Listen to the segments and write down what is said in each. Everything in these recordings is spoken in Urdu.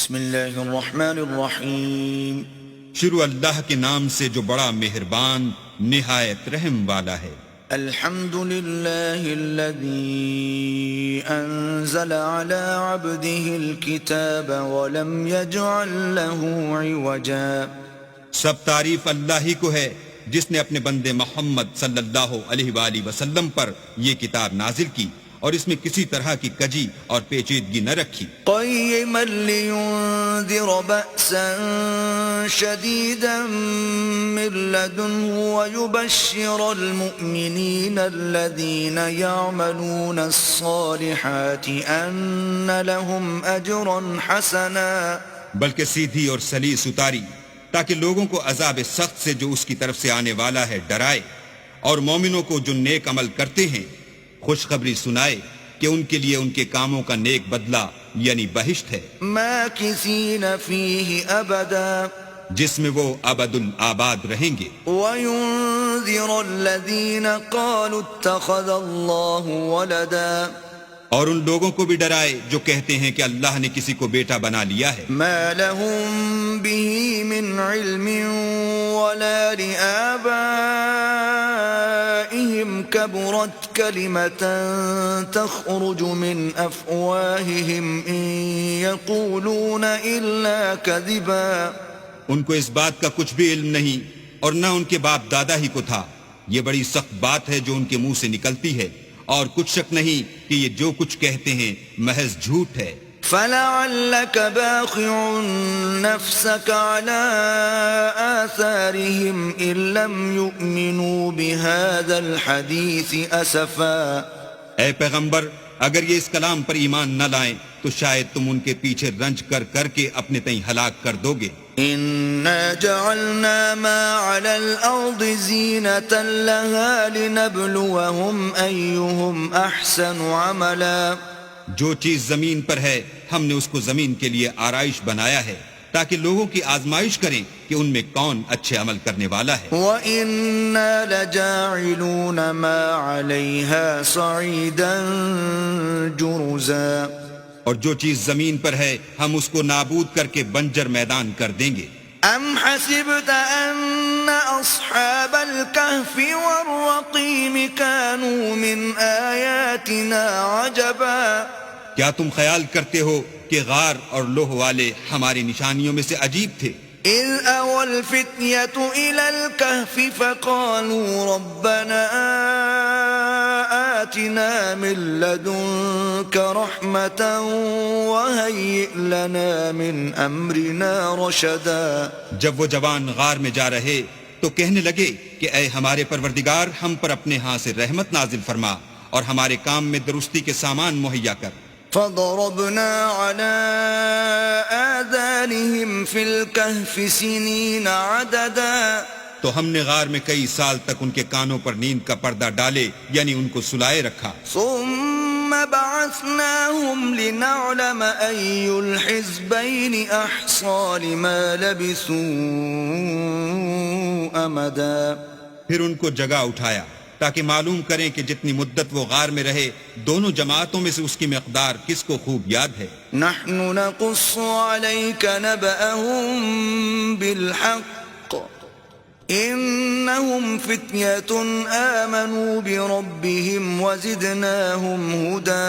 بسم اللہ الرحمن الرحیم شروع اللہ کے نام سے جو بڑا مہربان نہایت رحم والا ہے۔ الحمد للہ الذی انزل على عبده الكتاب ولم يجعل له عوجا۔ سب تعریف اللہ ہی کو ہے جس نے اپنے بندے محمد صلی اللہ علیہ وآلہ وسلم پر یہ کتاب نازل کی اور اس میں کسی طرح کی کجی اور پیچیدگی نہ رکھی۔ قیما لینذر بأسا شدیدا من لدنه ویبشر المؤمنین الذین یعملون الصالحات ان لهم اجرا حسنا۔ بلکہ سیدھی اور سلیس اتاری تاکہ لوگوں کو عذاب سخت سے جو اس کی طرف سے آنے والا ہے ڈرائے، اور مومنوں کو جو نیک عمل کرتے ہیں خوشخبری سنائے کہ ان کے لیے ان کے کاموں کا نیک بدلہ یعنی بہشت ہے، ماکثین فیہ ابدا، جس میں وہ ابد الآباد رہیں گے۔ وینذر الذین قالوا اتخذ اللہ ولدا، اور ان لوگوں کو بھی ڈرائے جو کہتے ہیں کہ اللہ نے کسی کو بیٹا بنا لیا ہے۔ ما لهم به من علم ولا لآبائهم كبرت كلمة تخرج من أفواههم إن يقولون إلا كذبا۔ ان کو اس بات کا کچھ بھی علم نہیں اور نہ ان کے باپ دادا ہی کو تھا۔ یہ بڑی سخت بات ہے جو ان کے منہ سے نکلتی ہے، اور کچھ شک نہیں کہ یہ جو کچھ کہتے ہیں محض جھوٹ ہے۔ فَلَعَلَّكَ بَاخِعٌ نَفْسَكَ عَلَىٰ آثَارِهِمْ إِن لَّمْ يُؤْمِنُوا بِهَٰذَا الْحَدِيثِ أَسَفًا۔ اے پیغمبر، اگر یہ اس کلام پر ایمان نہ لائیں تو شاید تم ان کے پیچھے رنج کر کر کے اپنے تئیں ہلاک کر دو گے۔ إِنَّا جَعَلْنَا مَا عَلَى الْأَرْضِ زِينَةً لَهَا لِنَبْلُوَهُمْ أَيُّهُمْ أَحْسَنُ عَمَلًا۔ جو چیز زمین پر ہے ہم نے اس کو زمین کے لیے آرائش بنایا ہے تاکہ لوگوں کی آزمائش کریں کہ ان میں کون اچھے عمل کرنے والا ہے۔ وَإِنَّا لَجَاعِلُونَ مَا عَلَيْهَا صَعِيدًا جُرُزًا۔ اور جو چیز زمین پر ہے ہم اس کو نابود کر کے بنجر میدان کر دیں گے۔ ام حسبت ان اصحاب الكهف والرقيم كانوا من آیاتنا عجبا۔ کیا تم خیال کرتے ہو کہ غار اور لوح والے ہماری نشانیوں میں سے عجیب تھے؟ اذ اوى الفتية الى الكهف فقالوا ربنا آتنا من لدنك رحمة وهيئ لنا من امرنا رشدا۔ جب وہ جوان غار میں جا رہے تو کہنے لگے کہ اے ہمارے پروردگار، ہم پر اپنے ہاں سے رحمت نازل فرما اور ہمارے کام میں درستی کے سامان مہیا کر۔ فضربنا على آذانهم في الكهف سنين عددا۔ تو ہم نے غار میں کئی سال تک ان کے کانوں پر نیند کا پردہ ڈالے یعنی ان کو سلائے رکھا۔ ثم بعثناهم لنعلم أي الحزبين أحصى لما لبثوا أمدا۔ پھر ان کو جگہ اٹھایا تاکہ معلوم کریں کہ جتنی مدت وہ غار میں رہے دونوں جماعتوں میں سے اس کی مقدار کس کو خوب یاد ہے۔ نحن نقص عليك نبأهم بالحق إنهم فتية آمنوا بربهم وزدناهم هدى۔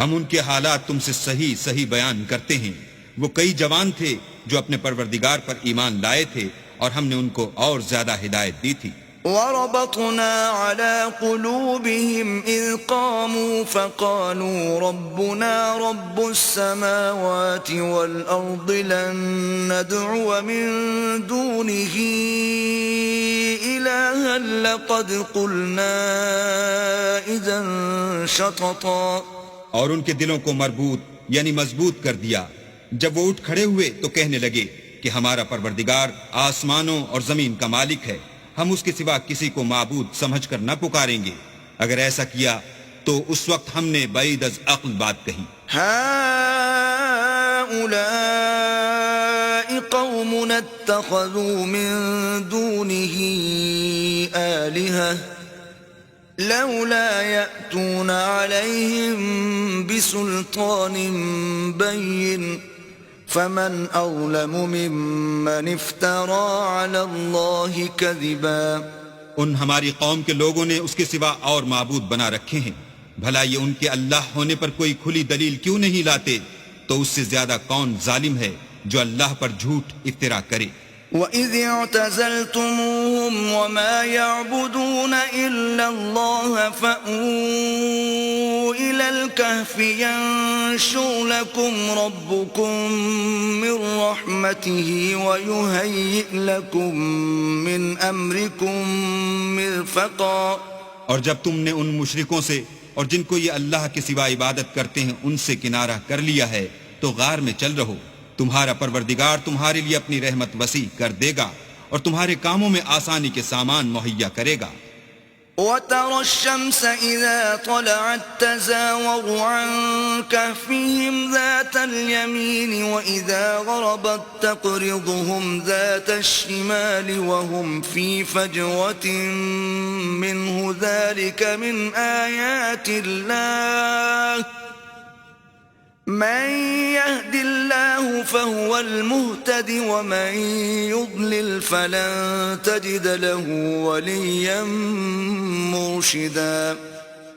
ہم ان کے حالات تم سے صحیح صحیح بیان کرتے ہیں۔ وہ کئی جوان تھے جو اپنے پروردگار پر ایمان لائے تھے اور ہم نے ان کو اور زیادہ ہدایت دی تھی۔ وربطنا على قلوبهم إذ قاموا فقالوا ربنا رب السماوات والأرض لن ندعو من دونه إلها لقد قلنا إذا شططا۔ اور ان کے دلوں کو مربوط یعنی مضبوط کر دیا۔ جب وہ اٹھ کھڑے ہوئے تو کہنے لگے کہ ہمارا پروردگار آسمانوں اور زمین کا مالک ہے، ہم اس کے سوا کسی کو معبود سمجھ کر نہ پکاریں گے۔ اگر ایسا کیا تو اس وقت ہم نے بعید از عقل بات کہی۔ هؤلاء قومنا اتخذوا من دونه آلهة لولا يأتون عليهم بسلطان بين فمن أظلم ممن افترى على الله كذبا. ان ہماری قوم کے لوگوں نے اس کے سوا اور معبود بنا رکھے ہیں، بھلا یہ ان کے اللہ ہونے پر کوئی کھلی دلیل کیوں نہیں لاتے؟ تو اس سے زیادہ کون ظالم ہے جو اللہ پر جھوٹ افترا کرے؟ وَإِذِ اعْتَزَلْتُمُوهُمْ وَمَا يَعْبُدُونَ إِلَّا اللَّهَ فَأْوُوا إِلَى الْكَهْفِ يَنشُرْ لَكُمْ رَبُّكُمْ مِنْ رَحْمَتِهِ وَيُهَيِّئْ لَكُمْ مِنْ أَمْرِكُمْ مِرْفَقًا. اور جب تم نے ان مشرکوں سے اور جن کو یہ اللہ کے سوا عبادت کرتے ہیں ان سے کنارہ کر لیا ہے تو غار میں چل رہو، تمہارا پروردگار تمہارے لیے اپنی رحمت وسیع کر دے گا اور تمہارے کاموں میں آسانی کے سامان مہیا کرے گا. وَتَرَى الشَّمْسَ إِذَا طَلَعَتْ تَزَاوَرُ عَنْ كَهْفِهِمْ ذَاتَ الْيَمِينِ وَإِذَا غَرَبَتْ تَقْرِضُهُمْ ذَاتَ الشِّمَالِ وَهُمْ فِي فَجْوَةٍ مِّنْهُ ذَلِكَ مِنْ آيَاتِ اللَّهِ مَن يَهْدِ اللَّهُ فَهُوَ الْمُهْتَدِ وَمَن يُضْلِلْ فَلَن تَجِدَ لَهُ وَلِيًّا مُرْشِدًا.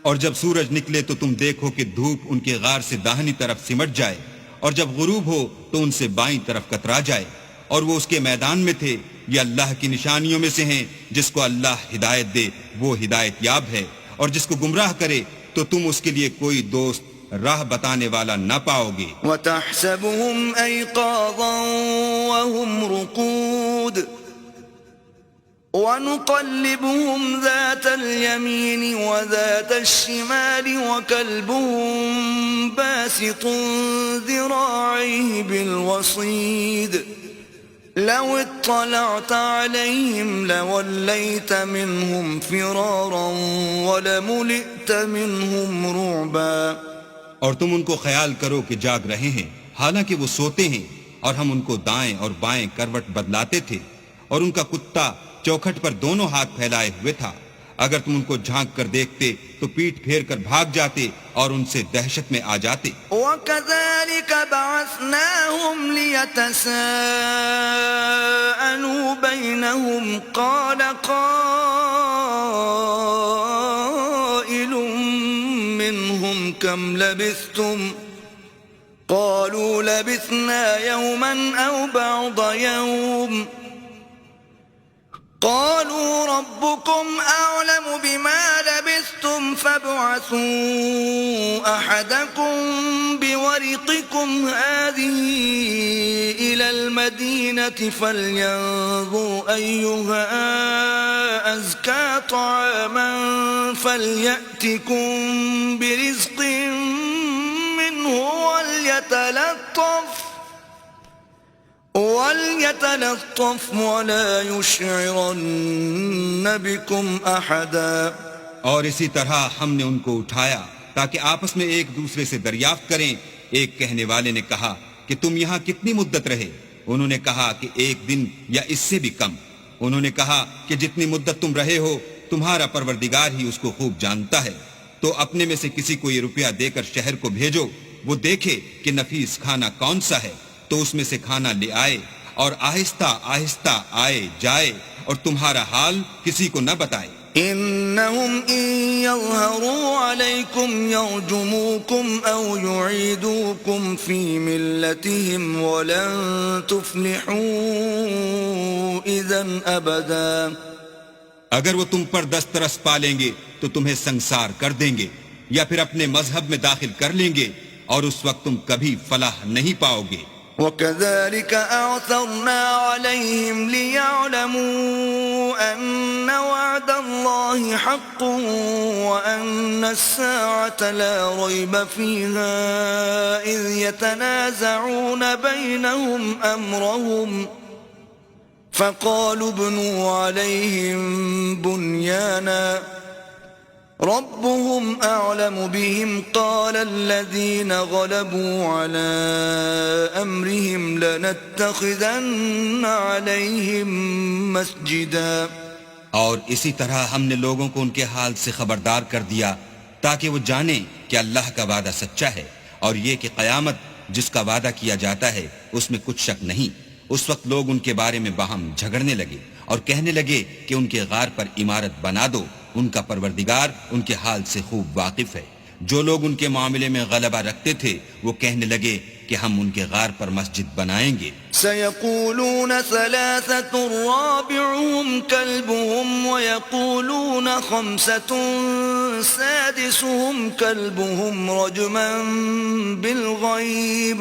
اور جب سورج نکلے تو تم دیکھو کہ دھوپ ان کے غار سے داہنی طرف سمٹ جائے، اور جب غروب ہو تو ان سے بائیں طرف کترا جائے، اور وہ اس کے میدان میں تھے. یہ اللہ کی نشانیوں میں سے ہیں، جس کو اللہ ہدایت دے وہ ہدایت یاب ہے، اور جس کو گمراہ کرے تو تم اس کے لیے کوئی دوست راہ بتانے والا نہ پاؤ گے. وَتَحْسَبُهُمْ أَيْقَاظًا وَهُمْ رُقُودٌ وَنُقَلِّبُهُمْ ذَاتَ الْيَمِينِ وَذَاتَ الشِّمَالِ وَكَلْبُهُمْ بَاسِطٌ ذِرَاعَيْهِ بِالْوَصِيدِ لَوِ اطَّلَعْتَ عَلَيْهِمْ لَوَلَّيْتَ مِنْهُمْ فِرَارًا وَلَمُلِئْتَ مِنْهُمْ رُعْبًا. اور تم ان کو خیال کرو کہ جاگ رہے ہیں حالانکہ وہ سوتے ہیں، اور ہم ان کو دائیں اور بائیں کروٹ بدلاتے تھے، اور ان کا کتا چوکھٹ پر دونوں ہاتھ پھیلائے ہوئے تھا. اگر تم ان کو جھانک کر دیکھتے تو پیٹ پھیر کر بھاگ جاتے اور ان سے دہشت میں آ جاتے. وَكَذَلِكَ بَعَثْنَاهُمْ لِيَتَسَاءَلُوا بَيْنَهُمْ قَالَ قَائِلٌ مِّنْهُمْ كَمْ لَبِثْتُمْ قَالُوا لَبِثْنَا يَوْمًا أَوْ بَعْضَ يَوْمٍ قَالُوا رَبُّكُمْ أَعْلَمُ بِمَا لَبِثْتُمْ فَابْعَثُوا أَحَدَكُمْ بِوَرِقِكُمْ هَٰذِهِ إِلَى الْمَدِينَةِ فَلْيَنظُرْ أَيُّهَا أَزْكَىٰ طَعَامًا فَلْيَأْتِكُم بِرِزْقٍ مِّنْهُ وَلْيَتَلَطَّفْ وَلَا يُشْعِرَنَّ بِكُمْ أَحَدًا. اور اسی طرح ہم نے ان کو اٹھایا تاکہ آپس میں ایک دوسرے سے دریافت کریں. ایک کہنے والے نے کہا کہ تم یہاں کتنی مدت رہے؟ انہوں نے کہا کہ ایک دن یا اس سے بھی کم. انہوں نے کہا کہ جتنی مدت تم رہے ہو تمہارا پروردگار ہی اس کو خوب جانتا ہے. تو اپنے میں سے کسی کو یہ روپیہ دے کر شہر کو بھیجو، وہ دیکھے کہ نفیس کھانا کون سا ہے تو اس میں سے کھانا لے آئے، اور آہستہ آہستہ آئے جائے اور تمہارا حال کسی کو نہ بتائے. إنهم إن يظهروا عليكم يرجموكم أو يعيدوكم في ملتهم ولن تفلحوا إذن أبدا. اگر وہ تم پر دسترس پالیں گے تو تمہیں سنسار کر دیں گے یا پھر اپنے مذہب میں داخل کر لیں گے، اور اس وقت تم کبھی فلاح نہیں پاؤ گے. وَكَذَلِكَ أَعْثَرْنَا عَلَيْهِمْ لِيَعْلَمُوا أَنَّ وَعْدَ اللَّهِ حَقٌّ وَأَنَّ السَّاعَةَ لَا رَيْبَ فِيهَا إِذْ يَتَنَازَعُونَ بَيْنَهُمْ أَمْرَهُمْ فَقَالُوا ابْنُوا عَلَيْهِمْ بُنْيَانًا ربهم أعلم بهم قال الذين غلبوا على أمرهم لنتخذن عليهم مسجدا. اور اسی طرح ہم نے لوگوں کو ان کے حال سے خبردار کر دیا تاکہ وہ جانیں کہ اللہ کا وعدہ سچا ہے، اور یہ کہ قیامت جس کا وعدہ کیا جاتا ہے اس میں کچھ شک نہیں۔ اس وقت لوگ ان کے بارے میں باہم جھگڑنے لگے اور کہنے لگے کہ ان کے غار پر عمارت بنا دو، ان کا پروردگار ان کے حال سے خوب واقف ہے۔ جو لوگ ان کے معاملے میں غلبہ رکھتے تھے وہ کہنے لگے کہ ہم ان کے غار پر مسجد بنائیں گے۔ سيقولون ثلاثة رابعهم كلبهم ويقولون خمسة سادسهم كلبهم رجما بالغيب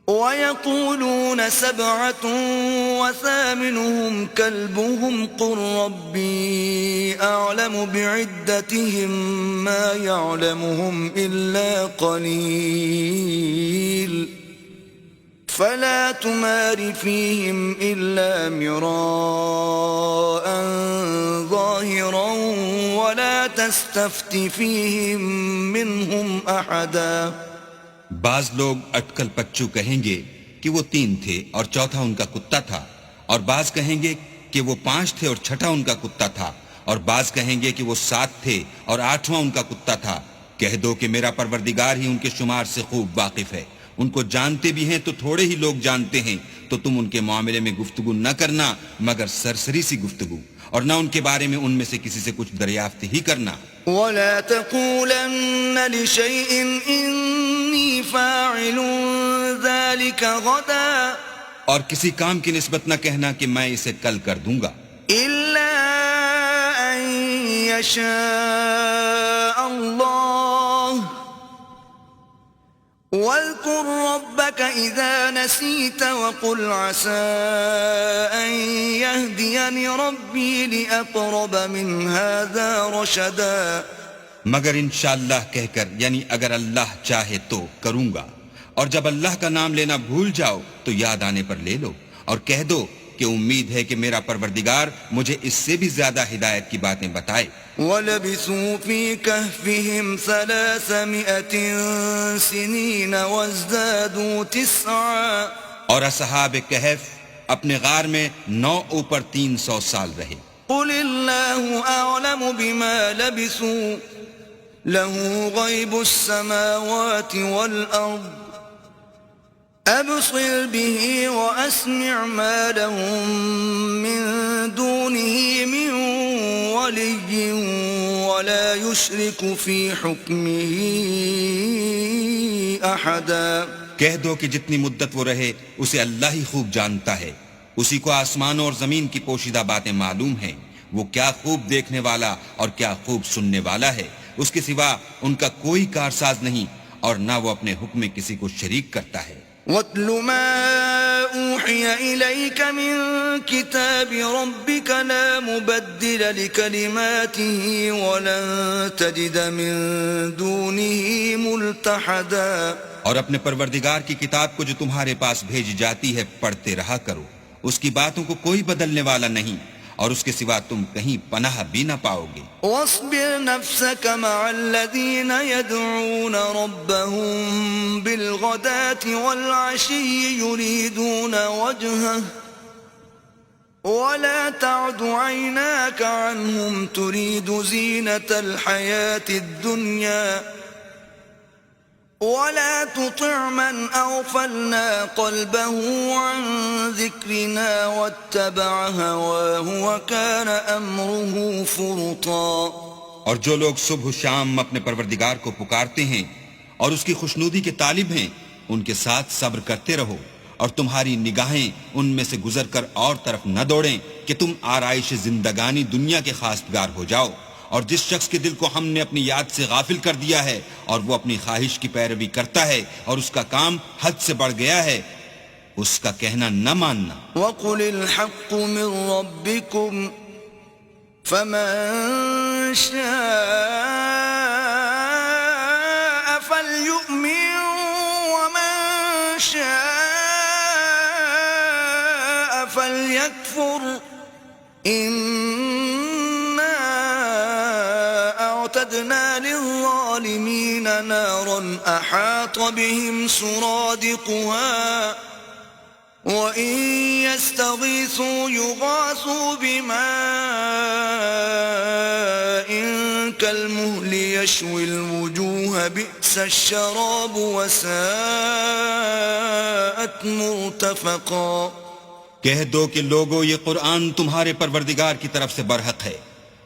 ويقولون سبعة وثامنهم كلبهم قل ربي أعلم بعدتهم ما يعلمهم إلا قليل فلا تمار فيهم إلا مراء ظاهرا ولا تستفت فيهم منهم أحدا۔ بعض لوگ اٹکل پچو کہیں گے کہ وہ 3 تھے اور چوتھا ان کا کتا تھا، اور بعض کہیں گے کہ وہ 5 تھے اور چھٹا ان کا کتا تھا، اور بعض کہیں گے کہ وہ 7 تھے اور 8واں ان کا کتا تھا۔ کہہ دو کہ میرا پروردگار ہی ان کے شمار سے خوب واقف ہے، ان کو جانتے بھی ہیں تو تھوڑے ہی لوگ جانتے ہیں، تو تم ان کے معاملے میں گفتگو نہ کرنا مگر سرسری سی گفتگو، اور نہ ان کے بارے میں ان میں سے کسی سے کچھ دریافت ہی کرنا۔ ولا تقولن لشيء إني فاعل ذلك غدا، اور کسی کام کی نسبت نہ کہنا کہ میں اسے کل کر دوں گا، إلا أن يشاء الله، واذكر ربك إذا نسيت وقل عسى أن يهديني ربي لأقرب من هذا رشدا۔ مگر انشاءاللہ کہہ کر، یعنی اگر اللہ چاہے تو کروں گا، اور جب اللہ کا نام لینا بھول جاؤ تو یاد آنے پر لے لو، اور کہہ دو کہ امید ہے کہ میرا پروردگار مجھے اس سے بھی زیادہ ہدایت کی باتیں بتائے۔ وَلَبِثُوا فِي كَهْفِهِمْ 300 سِنِينَ وَازْدَادُوا 9، اور اصحاب کہف اپنے غار میں 9 اوپر 300 سال رہے۔ قُلِ اللَّهُ أَعْلَمُ بِمَا لَبِثُوا لَهُ غَيْبُ السَّمَاوَاتِ وَالْأَرْضِ أَبْصِرْ بِهِ وَأَسْمِعْ مَا لَهُم مِّن دُونِهِ مِن وَلِيٍّ وَلَا يُشْرِكُ فِي حُكْمِهِ أَحَدًا۔ کہہ دو کہ جتنی مدت وہ رہے اسے اللہ ہی خوب جانتا ہے، اسی کو آسمانوں اور زمین کی پوشیدہ باتیں معلوم ہیں، وہ کیا خوب دیکھنے والا اور کیا خوب سننے والا ہے، اس کے سوا ان کا کوئی کارساز نہیں، اور نہ وہ اپنے حکم میں کسی کو شریک کرتا ہے۔ وَاتْلُ مَا أُوحِيَ إِلَيْكَ مِن كِتَابِ رَبِّكَ لَا مُبَدِّلَ لِكَلِمَاتِهِ وَلَن تَجِدَ مِن دُونِهِ مُلْتَحَدًا۔ اور اپنے پروردگار کی کتاب کو جو تمہارے پاس بھیجی جاتی ہے پڑھتے رہا کرو، اس کی باتوں کو کوئی بدلنے والا نہیں، اور اس کے سوا تم کہیں پناہ بھی نہ پاؤ گے۔ واصبر نفسك مع الذين يدعون ربهم بالغداة والعشي يريدون وجهه ولا تعد عيناك عنهم تريد زينة الحياة الدنيا ولا تطع من أغفلنا قلبه عن ذكرنا واتبع هواه وكان أمره فرطا۔ اور جو لوگ صبح و شام اپنے پروردگار کو پکارتے ہیں اور اس کی خوشنودی کے طالب ہیں، ان کے ساتھ صبر کرتے رہو، اور تمہاری نگاہیں ان میں سے گزر کر اور طرف نہ دوڑیں کہ تم آرائش زندگانی دنیا کے خواستگار ہو جاؤ۔ اور جس شخص کے دل کو ہم نے اپنی یاد سے غافل کر دیا ہے اور وہ اپنی خواہش کی پیروی کرتا ہے اور اس کا کام حد سے بڑھ گیا ہے، اس کا کہنا نہ ماننا۔ وَقُلِ الْحَقُّ مِن رَّبِّكُمْ فَمَن شَاءَ فَلْيُؤْمِن وَمَن شَاءَ فَلْيَكْفُرْ أعتدنا للظالمين نارا أحاط بهم سرادقها وَإِن يَسْتَغِيثُوا يُغَاثُوا بِمَاءٍ كَالْمُهْلِ يَشْوِي الْوُجُوهَ بِئْسَ الشَّرَابُ وَسَاءَتْ مُرْتَفَقًا۔ کہہ دو کہ لوگو یہ قرآن تمہارے پروردگار کی طرف سے برحق ہے،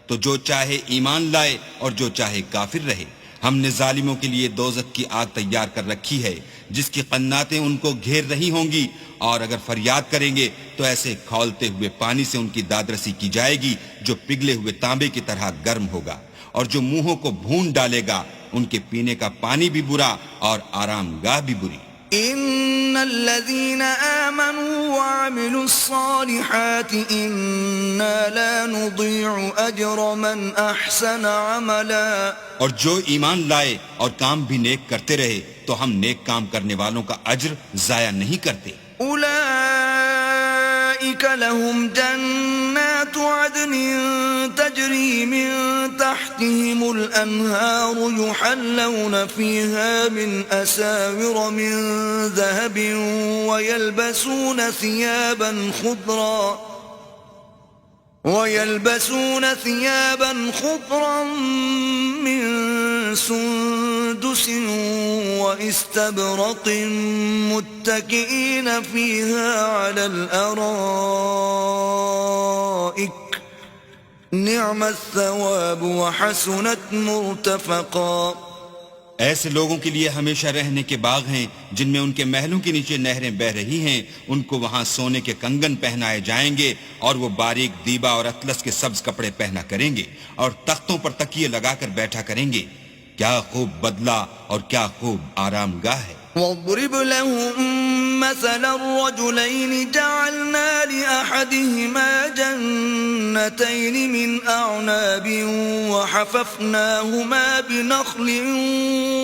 تو جو چاہے ایمان لائے اور جو چاہے کافر رہے۔ ہم نے ظالموں کے لیے دوزخ کی آگ تیار کر رکھی ہے جس کی قناتیں ان کو گھیر رہی ہوں گی، اور اگر فریاد کریں گے تو ایسے کھولتے ہوئے پانی سے ان کی دادرسی کی جائے گی جو پگھلے ہوئے تانبے کی طرح گرم ہوگا، اور جو منہوں کو بھون ڈالے گا ان کے پینے کا پانی بھی برا اور آرام گاہ بھی بری۔ ان الذين آمنوا وعملوا الصالحات انا لا نضيع اجر من احسن عملا، اور جو ایمان لائے اور کام بھی نیک کرتے رہے تو ہم نیک کام کرنے والوں کا اجر ضائع نہیں کرتے۔ اولئك لهم جنات عدن تجري من تحتهم الانهار يحلون فيها من اساور من ذهب ويلبسون ثيابا خضرا من سندس واستبرق متكئين فيها على الارائك نعم الثواب وحسنت مرتفقا۔ ایسے لوگوں کے لیے ہمیشہ رہنے کے باغ ہیں جن میں ان کے محلوں کے نیچے نہریں بہ رہی ہیں، ان کو وہاں سونے کے کنگن پہنائے جائیں گے اور وہ باریک دیبا اور اطلس کے سبز کپڑے پہنا کریں گے اور تختوں پر تکیے لگا کر بیٹھا کریں گے۔ کیا خوب بدلہ اور کیا خوب آرام گاہ ہے۔ وَاضْرِبْ لَهُم مَّثَلَ الرَّجُلَيْنِ جَعَلْنَا لِأَحَدِهِمَا جَنَّتَيْنِ مِنْ أَعْنَابٍ وَحَفَفْنَاهُمَا بِنَخْلٍ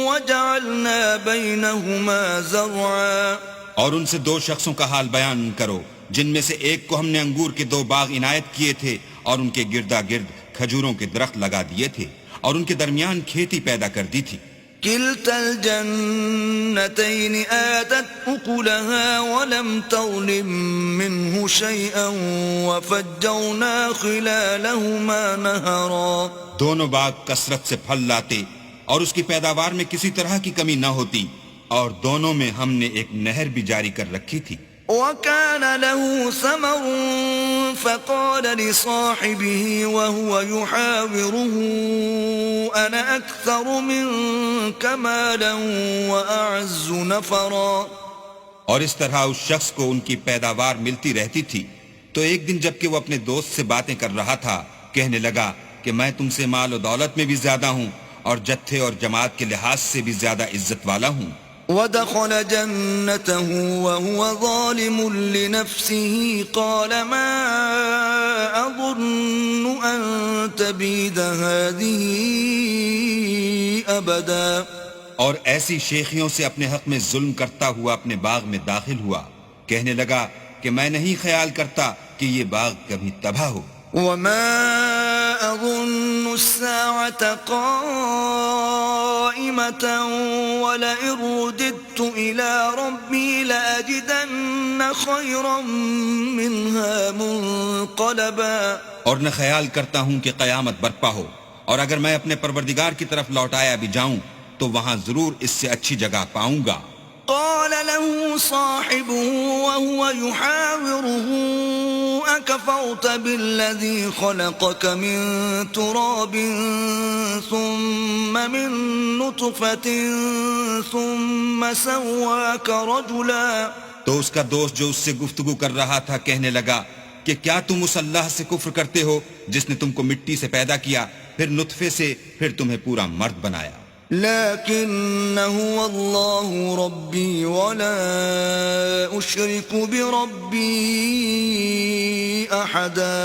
وَجَعَلْنَا بَيْنَهُمَا زَرْعًا۔ اور ان سے دو شخصوں کا حال بیان کرو جن میں سے ایک کو ہم نے انگور کے دو باغ عنایت کیے تھے اور ان کے گردا گرد کھجوروں کے درخت لگا دیے تھے اور ان کے درمیان کھیتی پیدا کر دی تھی۔ كلتا الجنتين آتت أكلها ولم تظلم منه شيئا وفجرنا خلالهما نهرا۔ دونوں باغ کثرت سے پھل لاتے اور اس کی پیداوار میں کسی طرح کی کمی نہ ہوتی، اور دونوں میں ہم نے ایک نہر بھی جاری کر رکھی تھی۔ وكان له ثمر فقال لصاحبه وهو يحاوره أنا أكثر منك مالا وأعز نفرا۔ اور اس طرح اس شخص کو ان کی پیداوار ملتی رہتی تھی، تو ایک دن جب کہ وہ اپنے دوست سے باتیں کر رہا تھا کہنے لگا کہ میں تم سے مال و دولت میں بھی زیادہ ہوں اور جتھے اور جماعت کے لحاظ سے بھی زیادہ عزت والا ہوں۔ ودخل جنته وهو ظالم لنفسه قال ما أظن أن تبيد هذه أبدا۔ اور ایسی شیخیوں سے اپنے حق میں ظلم کرتا ہوا اپنے باغ میں داخل ہوا، کہنے لگا کہ میں نہیں خیال کرتا کہ یہ باغ کبھی تباہ ہو۔ وما أظن الساعة قائمة ولئن رددت إلى ربي لأجدن خيرا منها منقلبا۔ اور نہ خیال کرتا ہوں کہ قیامت برپا ہو، اور اگر میں اپنے پروردگار کی طرف لوٹایا بھی جاؤں تو وہاں ضرور اس سے اچھی جگہ پاؤں گا۔ قال له صاحبه وهو يحاوره أكفرت بالذي خلقك من تراب ثم من نطفة ثم سواك رجلا۔ تو اس کا دوست جو اس سے گفتگو کر رہا تھا کہنے لگا کہ کیا تم اس اللہ سے کفر کرتے ہو جس نے تم کو مٹی سے پیدا کیا، پھر نطفے سے، پھر تمہیں پورا مرد بنایا۔ لكن هو الله ربي ولا أشرك بربي أحدا۔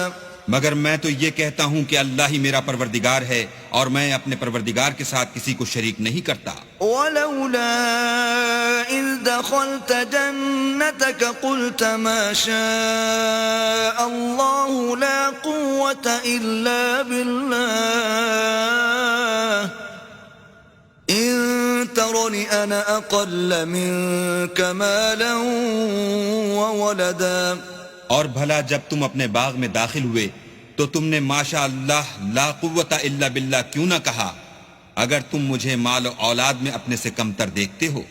مگر میں تو یہ کہتا ہوں کہ اللہ ہی میرا پروردگار ہے اور میں اپنے پروردگار کے ساتھ کسی کو شریک نہیں کرتا۔ ولولا إذ دخلت جنتك قلت ما شاء الله لا قوة إلا بالله إن ترني أنا أقل منك مالا وولدا. اور بھلا جب تم اپنے باغ میں داخل ہوئے تو تم نے ماشاء اللہ لا قوت الا باللہ کیوں نہ کہا اگر تم مجھے مال و اولاد میں اپنے سے کمتر دیکھتے ہو؟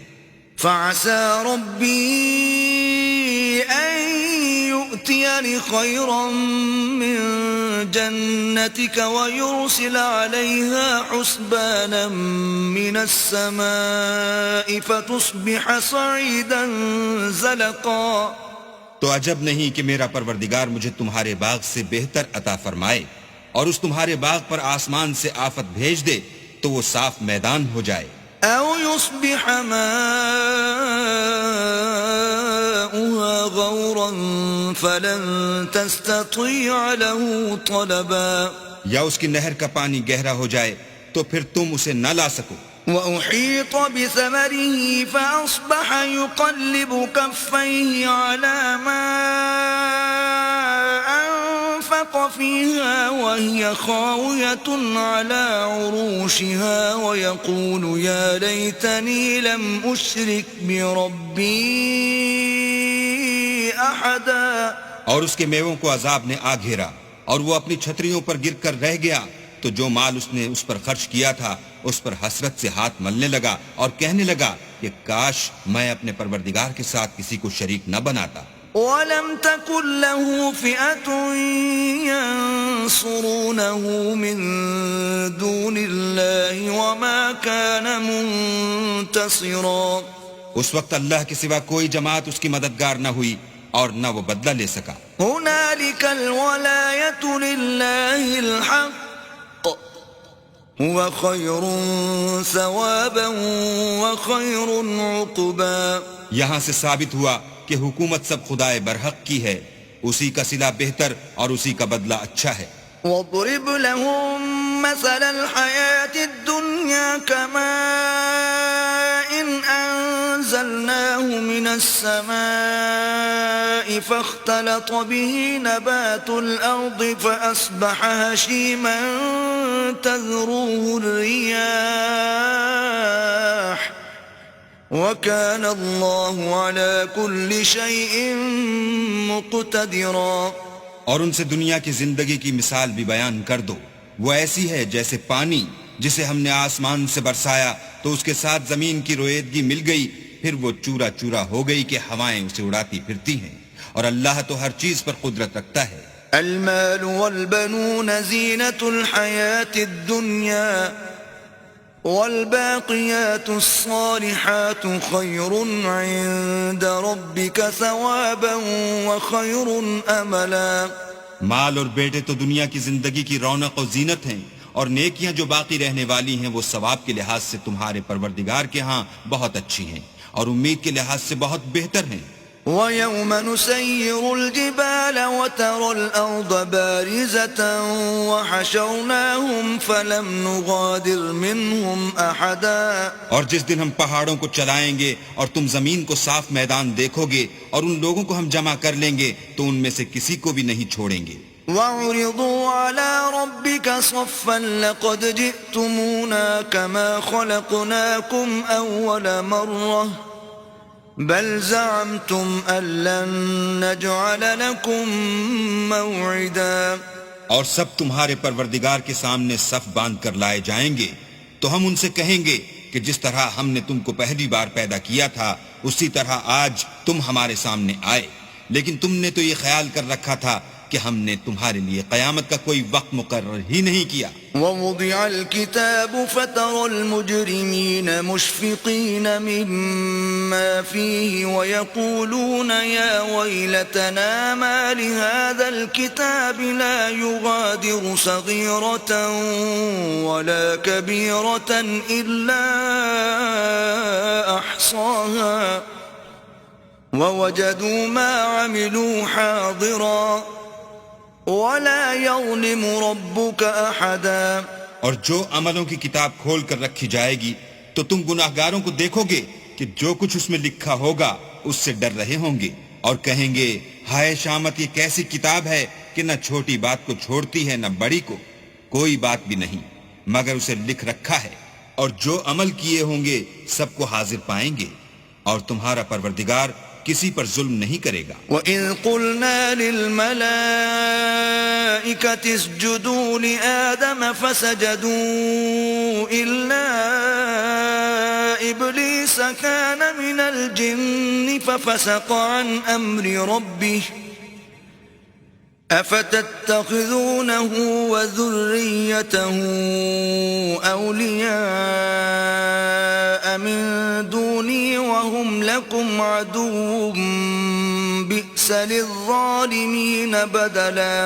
فعسى ربي أن يؤتيني خيرا من جنتك ويرسل عليها حسبانا من السماء فتصبح صعيدا زلقا. تو عجب نہیں کہ میرا پروردگار مجھے تمہارے باغ سے بہتر عطا فرمائے اور اس تمہارے باغ پر آسمان سے آفت بھیج دے تو وہ صاف میدان ہو جائے. أو يصبح ماؤها غورا فلن تستطيع له طلبا. یا اس کی نہر کا پانی گہرا ہو جائے تو پھر تم اسے نہ لا سکو. وأحيط بثمره فأصبح يقلب كفيه على ما أنفق فيها وهي خاوية على عروشها ويقول يا ليتني لم أشرك بربي أحدا. اور اس کے میووں کو عذاب نے آ گھیرا اور وہ اپنی چھتریوں پر گر کر رہ گیا تو جو مال اس نے اس پر خرچ کیا تھا اس پر حسرت سے ہاتھ ملنے لگا اور کہنے لگا کہ کاش میں اپنے پروردگار کے ساتھ کسی کو شریک نہ بناتا. وَلَمْ تَكُنْ لَهُ فِئَةٌ يَنصُرُونَهُ مِن دُونِ اللَّهِ وَمَا كَانَ مُنتَصِرًا. اس وقت اللہ کے سوا کوئی جماعت اس کی مددگار نہ ہوئی اور نہ وہ بدلہ لے سکا. هُنَالِكَ الْوَلَایَةُ لِلَّهِ الْحَقِّ هُوَ خَيْرٌ ثَوَابًا وَخَيْرٌ عُقْبًا. یہاں سے ثابت ہوا کہ حکومت سب خدائے برحق کی ہے، اسی کا صلہ بہتر اور اسی کا بدلہ اچھا ہے. وَاضْرِبْ لَهُم مَّثَلَ الْحَيَاةِ الدُّنْيَا كَمَاءٍ أَنزَلْنَاهُ مِنَ السَّمَاءِ فَاخْتَلَطَ بِهِ نَبَاتُ الْأَرْضِ فَأَصْبَحَ هَشِيمًا تَذْرُوهُ الرِّيَاحُ وَكَانَ اللَّهُ عَلَى كُلِّ شَيْءٍ مُقْتَدِرًا. اور ان سے دنیا کی زندگی کی مثال بھی بیان کر دو، وہ ایسی ہے جیسے پانی جسے ہم نے آسمان سے برسایا تو اس کے ساتھ زمین کی رویدگی مل گئی، پھر وہ چورا چورا ہو گئی کہ ہوائیں اسے اڑاتی پھرتی ہیں، اور اللہ تو ہر چیز پر قدرت رکھتا ہے. المال والبنون زينة الحياة الدنيا والباقيات الصالحات خير عند ربك ثوابا وخير أملا. مال اور بیٹے تو دنیا کی زندگی کی رونق و زینت ہیں، اور نیکیاں جو باقی رہنے والی ہیں وہ ثواب کے لحاظ سے تمہارے پروردگار کے ہاں بہت اچھی ہیں اور امید کے لحاظ سے بہت بہتر ہیں. وَيَوْمَ نُسَيِّرُ الْجِبَالَ وَتَرَى الْأَرْضَ بَارِزَةً وَحَشَرْنَاهُمْ فَلَمْ نُغَادِرْ مِنْهُمْ أَحَدًا. اور جس دن ہم پہاڑوں کو چلائیں گے اور تم زمین کو صاف میدان دیکھو گے اور ان لوگوں کو ہم جمع کر لیں گے تو ان میں سے کسی کو بھی نہیں چھوڑیں گے. وَعُرِضُوا عَلَى رَبِّكَ صَفًّا لَقَدْ جِئْتُمُونَا كَمَا خَلَقْنَاكُمْ أَوَّلَ مَرَّةٍ بل زعمتم أن لن نجعل لكم موعدا. اور سب تمہارے پروردگار کے سامنے صف باندھ کر لائے جائیں گے تو ہم ان سے کہیں گے کہ جس طرح ہم نے تم کو پہلی بار پیدا کیا تھا اسی طرح آج تم ہمارے سامنے آئے، لیکن تم نے تو یہ خیال کر رکھا تھا کہ ہم نے تمہارے لیے قیامت کا کوئی وقت مقرر ہی نہیں کیا. وَوُضِعَ الْكِتَابُ فَتَرَى الْمُجْرِمِينَ مُشْفِقِينَ مِمَّا فِيهِ وَيَقُولُونَ يَا وَيْلَتَنَا مَا لِهَذَا الْكِتَابِ لَا يُغَادِرُ صَغِيرَةً وَلَا كَبِيرَةً إِلَّا أَحْصَاهَا وَوَجَدُوا مَا عَمِلُوا حَاضِرًا وَلَا يَظْلِمُ رَبُّكَ أَحَدًا. اور جو عملوں کی کتاب کھول کر رکھی جائے گی تو تم گناہگاروں کو دیکھو گے کہ جو کچھ اس میں لکھا ہوگا اس سے ڈر رہے ہوں گے اور کہیں گے ہائے شامت، یہ کیسی کتاب ہے کہ نہ چھوٹی بات کو چھوڑتی ہے نہ بڑی کو. کوئی بات بھی نہیں مگر اسے لکھ رکھا ہے اور جو عمل کیے ہوں گے سب کو حاضر پائیں گے، اور تمہارا پروردگار کسی پر ظلم نہیں کرے گا۔ وَإِذْ قُلْنَا لِلْمَلَائِكَةِ اسْجُدُوا لِآدَمَ فَسَجَدُوا إِلَّا إِبْلِيسَ كَانَ مِنَ الْجِنِّ فَفَسَقَ عَنْ أَمْرِ رَبِّهِ أَفَتَتَّخِذُونَهُ وَذُرِّيَّتَهُ أَوْلِيَاءَ مِن دُونِي وَهُمْ لَكُمْ عَدُوٌّ بِئْسَ لِلظَّالِمِينَ بَدَلًا۔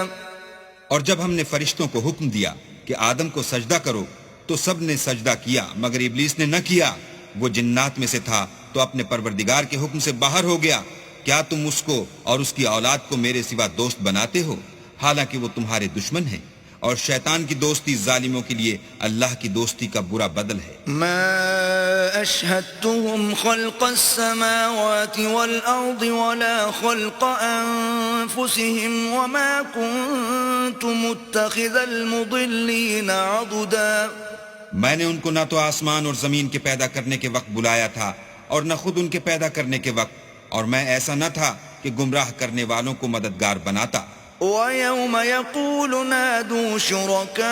اور جب ہم نے فرشتوں کو حکم دیا کہ آدم کو سجدہ کرو تو سب نے سجدہ کیا مگر ابلیس نے نہ کیا، وہ جنات میں سے تھا تو اپنے پروردگار کے حکم سے باہر ہو گیا۔ کیا تم اس کو اور اس کی اولاد کو میرے سوا دوست بناتے ہو، حالانکہ وہ تمہارے دشمن ہیں، اور شیطان کی دوستی ظالموں کے لیے اللہ کی دوستی کا برا بدل ہے۔ ما أشهدتهم خلق السماوات والأرض ولا خلق أنفسهم وما كنت متخذ المضلين عضدا۔ میں نے ان کو نہ تو آسمان اور زمین کے پیدا کرنے کے وقت بلایا تھا اور نہ خود ان کے پیدا کرنے کے وقت، اور میں ایسا نہ تھا کہ گمراہ کرنے والوں کو مددگار بناتا۔ وَيَوْمَ يَقُولُ نَادُوا شُرَكَائِيَ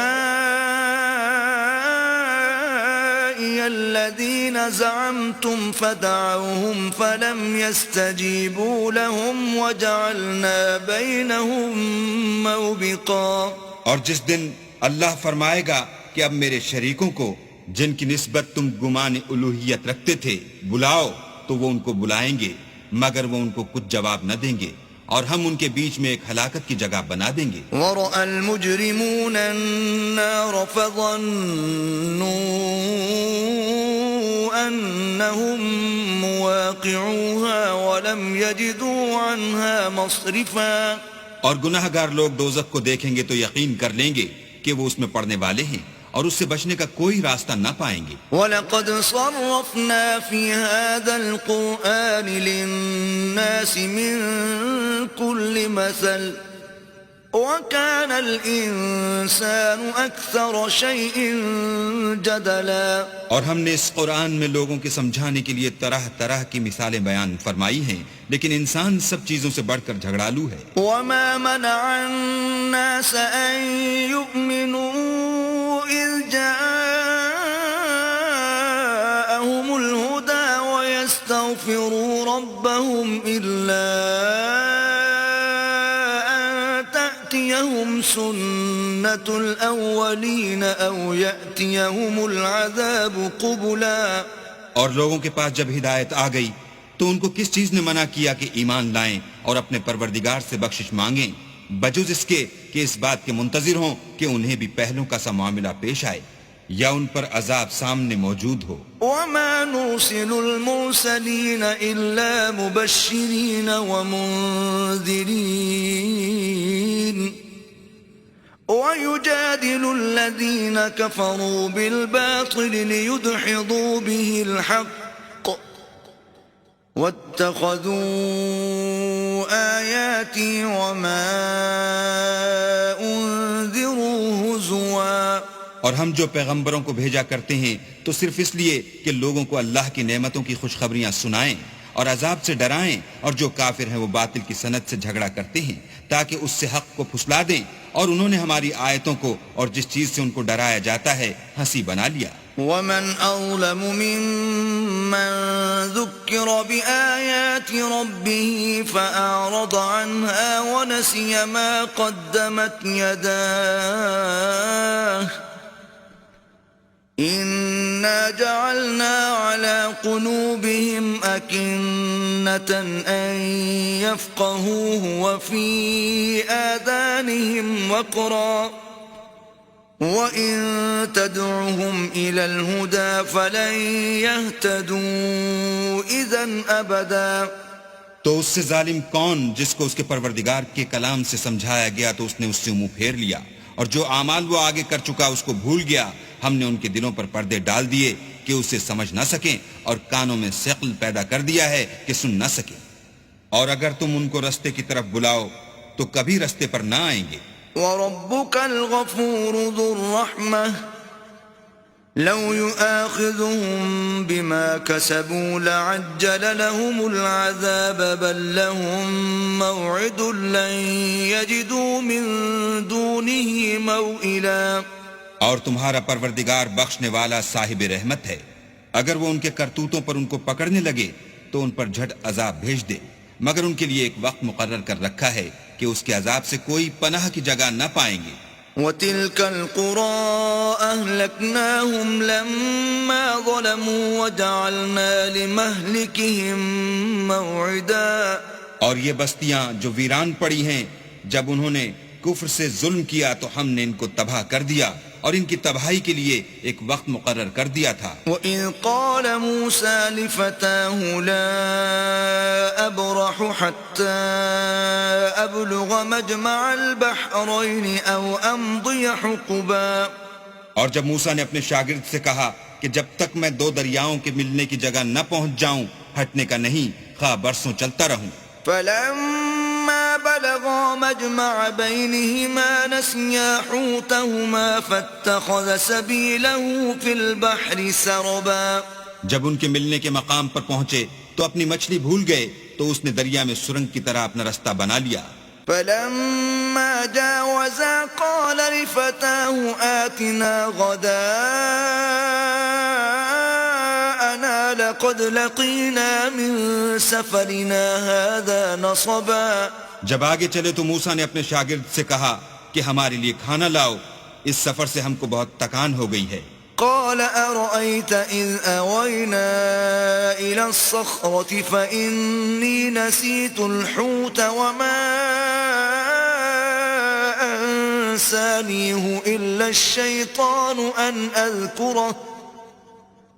الَّذِينَ زَعَمْتُمْ فَدَعَوْهُمْ فَلَمْ يَسْتَجِيبُوا لَهُمْ وَجَعَلْنَا بَيْنَهُمْ مَوْبِقًا۔ اور جس دن اللہ فرمائے گا کہ اب میرے شریکوں کو جن کی نسبت تم گمان الوہیت رکھتے تھے بلاؤ، تو وہ ان کو بلائیں گے مگر وہ ان کو کچھ جواب نہ دیں گے، اور ہم ان کے بیچ میں ایک ہلاکت کی جگہ بنا دیں گے۔ وَرَأَى الْمُجْرِمُونَ النَّارَ فَظَنُّوا أَنَّهُمْ مُوَاقِعُوهَا وَلَمْ يَجِدُوا عَنْهَا مَصْرِفًا۔ اور گناہ گار لوگ دوزخ کو دیکھیں گے تو یقین کر لیں گے کہ وہ اس میں پڑنے والے ہیں، اور اس سے بچنے کا کوئی راستہ نہ پائیں گے۔ وَلَقَدْ صَرَّفْنَا فِي هَذَا الْقُرْآنِ لِلنَّاسِ مِنْ كُلِّ مَثَلٍ وَكَانَ الْإِنسَانُ أَكْثَرَ شَيْءٍ جَدَلًا۔ اور ہم نے اس قرآن میں لوگوں کے سمجھانے کے لیے طرح طرح کی مثالیں بیان فرمائی ہیں، لیکن انسان سب چیزوں سے بڑھ کر جھگڑالو ہے۔ وَمَا مَنَعَ النَّاسَ أَن يُؤْمِنُوا إِذْ جَاءَهُمُ الْهُدَى وَيَسْتَغْفِرُوا رَبَّهُمْ إِلَّا أَن تَأْتِيَهُمْ سُنَّةُ الْأَوَّلِينَ أَوْ يَأْتِيَهُمُ الْعَذَابُ قُبُلًا۔ اور لوگوں کے پاس جب ہدایت آ گئی تو ان کو کس چیز نے منع کیا کہ ایمان لائیں اور اپنے پروردگار سے بخشش مانگیں، بجز اس کے کہ اس بات کے منتظر ہوں کہ انہیں بھی پہلوں کا سا معاملہ پیش آئے یا ان پر عذاب سامنے موجود ہو۔ وَمَا نُرْسِلُ الْمُرْسَلِينَ إِلَّا مُبَشِّرِينَ وَمُنذِرِينَ وَيُجَادِلُ الَّذِينَ كَفَرُوا بِالْبَاطِلِ لِيُدْحِضُوا بِهِ الْحَقَّ وَاتَّخَذُوا آيَاتِي وَمَا أُنذِرُوا هُزُوًا۔ اور ہم جو پیغمبروں کو بھیجا کرتے ہیں تو صرف اس لیے کہ لوگوں کو اللہ کی نعمتوں کی خوشخبریاں سنائیں اور عذاب سے ڈرائیں، اور جو کافر ہیں وہ باطل کی سند سے جھگڑا کرتے ہیں تاکہ اس سے حق کو پھسلا دیں، اور انہوں نے ہماری آیتوں کو اور جس چیز سے ان کو ڈرایا جاتا ہے ہنسی بنا لیا۔ وَمَنْ أَظْلَمُ مِمَّنْ ذُكِّرَ بِآيَاتِ رَبِّهِ فَأَعْرَضَ عَنْهَا وَنَسِيَ مَا قَدَّمَتْ يَدَاهُ إِنَّا جَعَلْنَا عَلَى قُلُوبِهِمْ أَكِنَّةً أَن يَفْقَهُوهُ وَفِي آذَانِهِمْ وَقْرًا وَإِن تَدْعُهُمْ إِلَى الْهُدَى فَلَن يَهْتَدُوا إِذًا أَبَدًا۔ تو اس سے ظالم کون جس کو اس کے پروردگار کے کلام سے سمجھایا گیا تو اس نے اس سے منہ پھیر لیا، اور جو اعمال وہ آگے کر چکا اس کو بھول گیا۔ ہم نے ان کے دلوں پر پردے ڈال دیے کہ اسے سمجھ نہ سکیں، اور کانوں میں ثقل پیدا کر دیا ہے کہ سن نہ سکیں، اور اگر تم ان کو رستے کی طرف بلاؤ تو کبھی رستے پر نہ آئیں گے۔ وَرَبُّكَ الْغَفُورُ ذُو الرَّحْمَةِ لو يؤاخذهم بما كسبوا لعجل لهم العذاب بل لهم موعد لن يجدوا من دونه موئلا. اور تمہارا پروردگار بخشنے والا صاحب رحمت ہے، اگر وہ ان کے کرتوتوں پر ان کو پکڑنے لگے تو ان پر جھٹ عذاب بھیج دے، مگر ان کے لیے ایک وقت مقرر کر رکھا ہے کہ اس کے عذاب سے کوئی پناہ کی جگہ نہ پائیں گے. وَتِلْكَ الْقُرَىٰ أَهْلَكْنَاهُمْ لَمَّا ظَلَمُوا وَجَعَلْنَا لِمَهْلِكِهِمْ مَوْعِدًا. اور یہ بستیاں جو ویران پڑی ہیں، جب انہوں نے کفر سے ظلم کیا تو ہم نے ان کو تباہ کر دیا اور ان کی تباہی کے لیے ایک وقت مقرر کر دیا تھا. وَإِذْ قَالَ مُوسَىٰ لِفَتَاهُ لَا أَبْرَحُ حَتَّىٰ أَبْلُغَ مَجْمَعَ الْبَحْرَيْنِ أَوْ أَمْضِيَ حُقُبًا. اور جب موسیٰ نے اپنے شاگرد سے کہا کہ جب تک میں دو دریاؤں کے ملنے کی جگہ نہ پہنچ جاؤں ہٹنے کا نہیں، خواہ برسوں چلتا رہوں. فَلَمَّا بَلَغَا مَجْمَعَ بَيْنِهِمَا نَسِيَا حُوتَهُمَا فَاتَّخَذَ سَبِيلَهُ فِي الْبَحْرِ سَرَبًا. جب ان کے ملنے کے مقام پر پہنچے تو اپنی مچھلی بھول گئے تو اس نے دریا میں سرنگ کی طرح اپنا رستہ بنا لیا. فَلَمَّا جَاوَزَا قَالَ لِفَتَاهُ آتِنَا غَدَاءَنَا لَقَدْ لَقِينَا مِن سَفَرِنَا هَذَا نَصَبًا. جب آگے چلے تو موسیٰ نے اپنے شاگرد سے کہا کہ ہمارے لیے کھانا لاؤ، اس سفر سے ہم کو بہت تکان ہو گئی ہے. قال أرأيت إذ أوينا إلى الصخرة فإني نسيت الحوت وما أنسانيه إلا الشيطان أن أذكره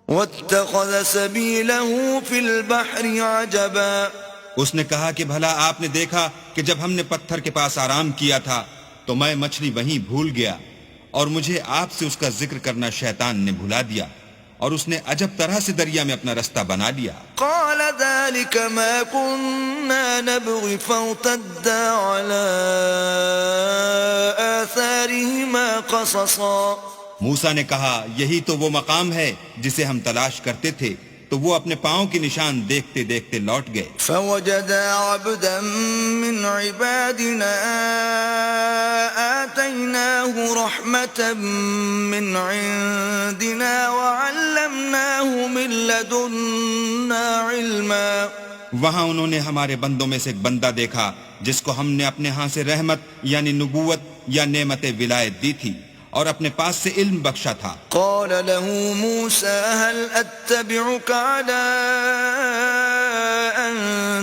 واتخذ سبيله في البحر عجبا. اس نے کہا کہ بھلا آپ نے دیکھا کہ جب ہم نے پتھر کے پاس آرام کیا تھا تو میں مچھلی وہیں بھول گیا اور مجھے آپ سے اس کا ذکر کرنا شیطان نے بھلا دیا اور اس نے عجب طرح سے دریا میں اپنا رستہ بنا لیا. قال ذلك ما كنا نبغي فارتدا على آثارهما قصصا. موسیٰ نے کہا یہی تو وہ مقام ہے جسے ہم تلاش کرتے تھے، تو وہ اپنے پاؤں کی نشان دیکھتے دیکھتے لوٹ گئے. فوجدا عبدا من عبادنا آتيناه رحمة من عندنا وعلمناه من لدنا علما. وہاں انہوں نے ہمارے بندوں میں سے ایک بندہ دیکھا جس کو ہم نے اپنے ہاں سے رحمت یعنی نبوت یا نعمت ولایت دی تھی اور اپنے پاس سے علم بخشا تھا. قال له موسى هل أتبعك على أن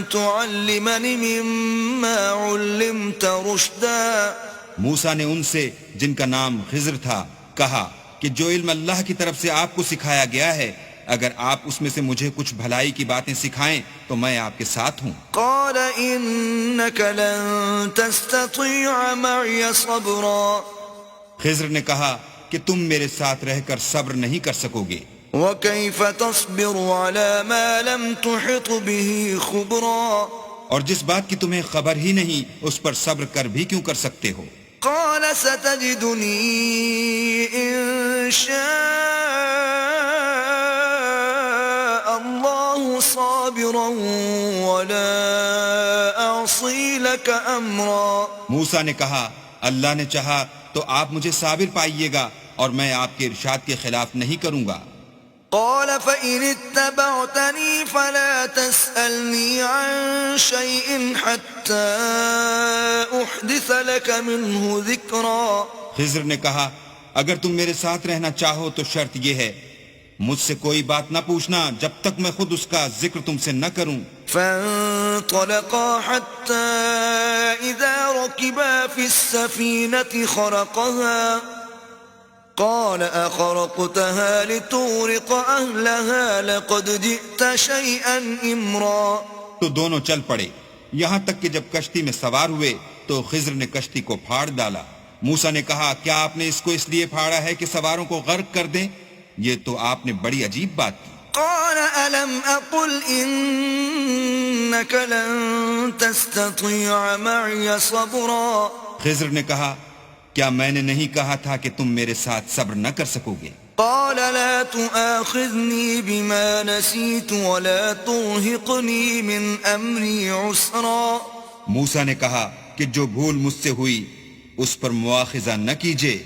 تعلمني مما علمت رشدا. موسیٰ نے ان سے جن کا نام خضر تھا کہا کہ جو علم اللہ کی طرف سے آپ کو سکھایا گیا ہے اگر آپ اس میں سے مجھے کچھ بھلائی کی باتیں سکھائیں تو میں آپ کے ساتھ ہوں. قال إنك لن تستطيع معي صبرا. خضر نے کہا کہ تم میرے ساتھ رہ کر صبر نہیں کر سکو گے. وكيف تصبر على ما لم تحط به خبرا. اور جس بات کی تمہیں خبر ہی نہیں اس پر صبر کر بھی کیوں کر سکتے ہو. قال ستجدني إن شاء الله صابرا ولا أعصي لك أمرا. موسیٰ نے کہا اللہ نے چاہا تو آپ مجھے صابر پائیے گا اور میں آپ کے ارشاد کے خلاف نہیں کروں گا. قال فإن اتبعتني فلا تسألني عن شيء حتى أحدث لك منه ذكرا. خضر نے کہا اگر تم میرے ساتھ رہنا چاہو تو شرط یہ ہے مجھ سے کوئی بات نہ پوچھنا جب تک میں خود اس کا ذکر تم سے نہ کروں. فانطلقا حتى إذا ركبا في السفينة خرقها قال أخرقتها لتغرق أهلها لقد جئت شيئا إمرا. تو دونوں چل پڑے یہاں تک کہ جب کشتی میں سوار ہوئے تو خضر نے کشتی کو پھاڑ ڈالا. موسیٰ نے کہا کیا آپ نے اس کو اس لیے پھاڑا ہے کہ سواروں کو غرق کر دیں؟ یہ تو آپ نے بڑی عجیب بات کی. قال ألم أقل إنك لن تستطيع معي صبرا. خضر نے کہا کیا میں نے نہیں کہا تھا کہ تم میرے ساتھ صبر نہ کر سکو گے؟ قال لا تؤاخذني بما نسيت ولا ترهقني من أمري عسرا. موسیٰ نے کہا کہ جو بھول مجھ سے ہوئی اس پر مواخذہ نہ کیجیے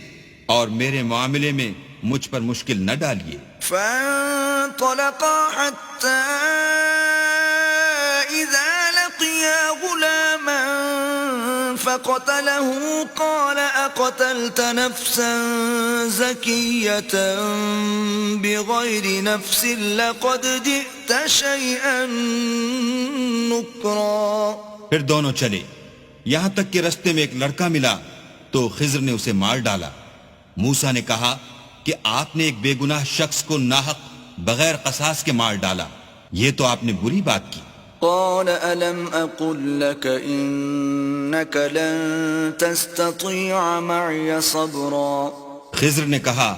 اور میرے معاملے میں مجھ پر مشکل نہ ڈالیے. فانطلقا حتى إذا لقيا غلاما فقتله قال أقتلت نفسا زكية بغير نفس لقد جئت شيئا نكرا. پھر دونوں چلے یہاں تک کہ رستے میں ایک لڑکا ملا تو خضر نے اسے مار ڈالا. موسیٰ نے کہا کہ آپ نے ایک بے گناہ شخص کو ناحق بغیر قصاص کے مار ڈالا، یہ تو آپ نے بری بات کی. قال ألم أقل لك إنك لن تستطيع معي صبرا. خضر نے کہا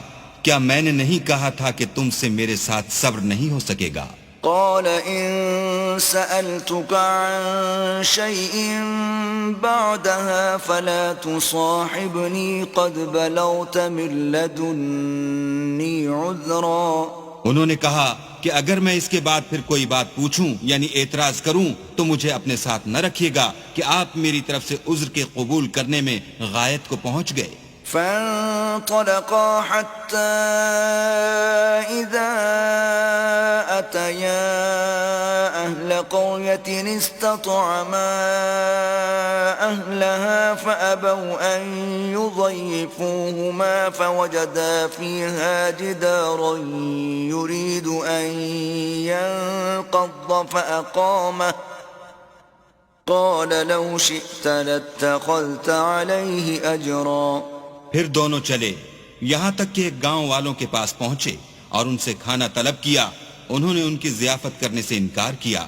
کیا میں نے نہیں کہا تھا کہ تم سے میرے ساتھ صبر نہیں ہو سکے گا. قال إن سألتك عن شيء بعدها فلا تصاحبني قد بلغت من لدني عذرا. انہوں نے کہا کہ اگر میں اس کے بعد پھر کوئی بات پوچھوں یعنی اعتراض کروں تو مجھے اپنے ساتھ نہ رکھیے گا کہ آپ میری طرف سے عذر کے قبول کرنے میں غایت کو پہنچ گئے. فانطلقا حتى إذا أتيا أهل قرية استطعما أهلها فأبوا أن يضيفوهما فوجدا فيها جدارا يريد أن ينقض فأقامه قال لو شئت لاتخذت عليه أجرا. پھر دونوں چلے یہاں تک کہ ایک گاؤں والوں کے پاس پہنچے اور ان سے کھانا طلب کیا. انہوں نے ان کی ضیافت کرنے سے انکار کیا.